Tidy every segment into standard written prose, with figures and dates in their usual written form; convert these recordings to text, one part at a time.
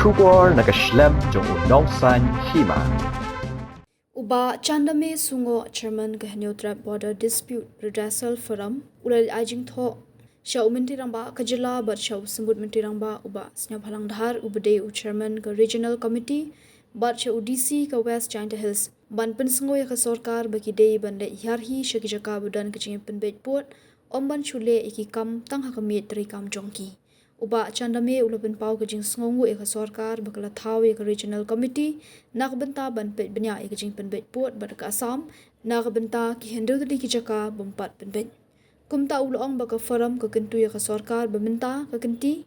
Kubor nakaslem jong unong san Hima. Uba Chandame Sungo Chairman ke Hbdrf Border Dispute Redressal Forum ulai ajing tho Shau Minti Ramba Kajila but Shau Sembut Minti Ramba Uba Hbdrf Ubade Chairman ke Regional Committee but Shau DC ke West Giant Hills ban pensengo ya ke Sorkar bagi day ban le Hiar Shaki Jaka budan ke Pynbeit port omban chule iki kam tang hakamit tri kam jongki Uba Chandame ulapin pau ke jing sngongu eka Sorkar bakala thau eka Regional Committee nak benta ban pet benya eka jing Pynbeit port ban ka Assam nak benta ki Hbdrf ki Jaka bompat Pynbeit kumta ulong baka forum ke Kyntu eka Sorkar beminta ke Kynti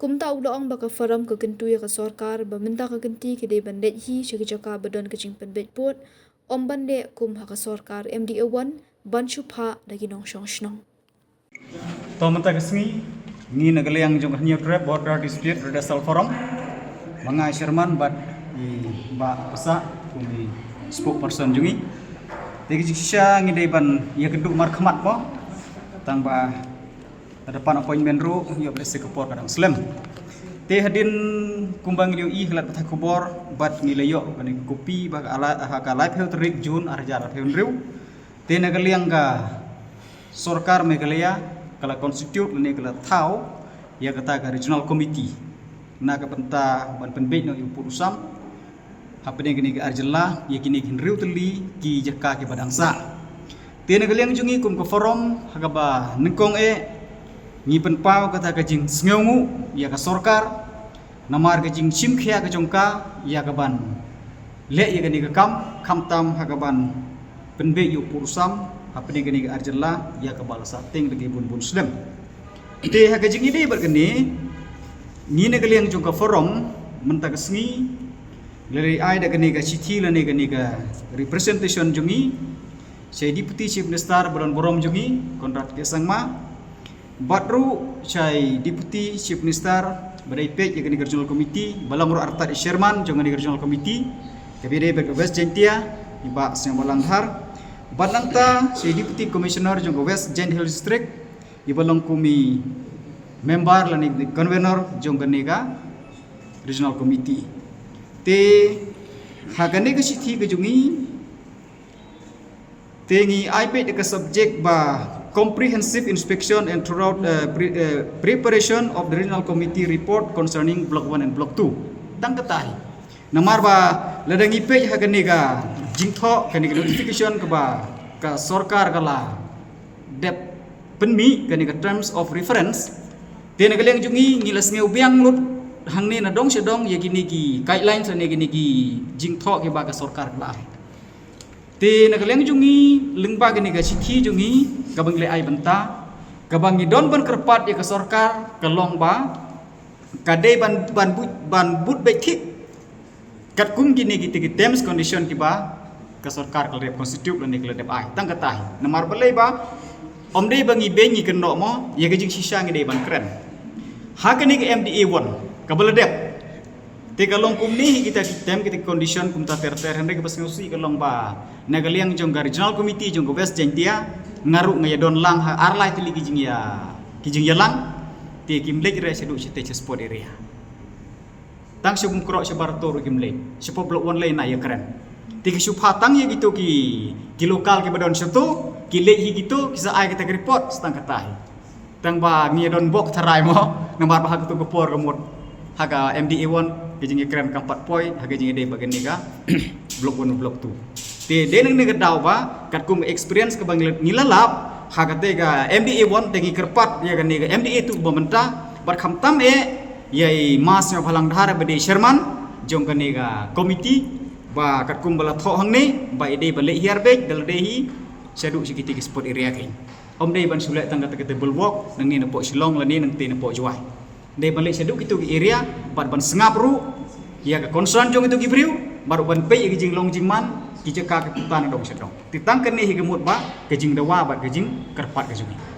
kumta ulong baka forum ke Kyntu eka Sorkar beminta ke Kynti ke de ban let hi Shaki Jaka badan ke jing Pynbeit port om ban de kum haka Sorkar MDA1 ban chupha dagi nong shong shnong Tomata kesini ni negara yang jumlah Hbdrf Border Dispute Redressal Forum mga Sherman bat ba pesa kumi spokesperson jungi tegi sisa ngi deban ya keduk markhamat mo tangba depan appointment ru yo blese kepor kadang slam te hadin kumbang liu I hlat patha kubor bat ngi leyo kani kopi ba ala ka live health rig jun arjar heunriu te negara yang ga Sorkar Meghalaya kala constitute ni kala thau ya kata ka regional committee na ka penta ban Pynbeit no purusam hapne gini ka arjala ya kini hinriu teli ki Jaka ki badangsa tena galiang jungi kum ka forum hagaba nengkong ngi penpau kata ka jing sngeungu ya ka Sorkar namar ka jing simkhya ka jongka ya ka ban le ya gini ka kam tam hagaban Pynbeit yu purusam hapne gini ka arjala ya ka balasa ting lagi bun slam te ha ka jing ide bergeni ni ne galiang jong ka forum menta ka sngi lari ai da gani ka chithi lane gani ka representation jungi sei deputy chief minister baron borom jungi kontrak ke sangma batru sei deputy chief minister badai pek ya gani regional committee balang ro artat chairman jong gani regional committee kabide bek west jentia iba sem balang har Badangta si Deputy Commissioner jong West Giant Hill District ibalong kumi member lani convener jong ganega Regional Committee te hagane ka sithi ka jungi te ngi iPad ka subject ba comprehensive inspection and throughout preparation of the Regional Committee report concerning Block 1 and Block 2 tang katai namar ba ladangi page hagane ka jingtho kani notification ke ba ka Sorkar kala dep penmi kani ka terms of reference te nagaleng jungi ngilas ngeu biang lut hangni na dong sedong ya gini ki guidelines ne gini ki jingtho ke ba ka Sorkar kala te nagaleng jungi lengba gini ka sithi jungi ka bangle ai benta ka bangi don ban kerpat ya ka Sorkar ka long ba ka de ban but betik kat kum gini ki terms condition ki ba ka Sorkar kal rep constitute lan nikla dep ai tang katai namar balai ba om dei bangi bengi keno mo ya gajing sisa ngi dei ban kren ha kani ke MDA1 ka baladep te kalong kum ni kita tem kita condition kum ta ter hande ke pas ngusi kalong ba nagaliang jong regional committee jong west jentia ngaru ngaya don lang ha arlai tili gijing ya lang te kimlek re sedu chite sport area tang sugum kro sebarto ru kimlek sepo blok 1 lain na ya keren tiga subhatang ya gitu ki lokal ki badon setu ki lek hi gitu kisa ai kita report setang katai tang ba ngi don bok tharai mo nambar ba tu gopor gemut haga MDA1 ki jingi keren ka 4 point haga jingi de bagen ni ka blok 1 blok 2 te de nang ni daw ba kat kum experience ka bang ngilalap haga te ga MDA1 te ngi kerpat ya ga ni ga MDA2 bamenta bar kham tam yai mas nya phalang dhar bade chairman jong ka ni ga committee ba kat kum bala tho hang ni ba ide bale hiar bek dal dehi sedu sikiti sport area kain om dei ban sulek tangga te bulwok nang ni napo silong lani nang te napo juai dei bale sedu kitu ki area ban sengap ru ya ka concern jong itu ki briu baru ban pe ki jing long jing man ki Jaka ka putan dong sedong titang kene hi gemut ba ke jing dawa ba ke jing kerpat ke jungi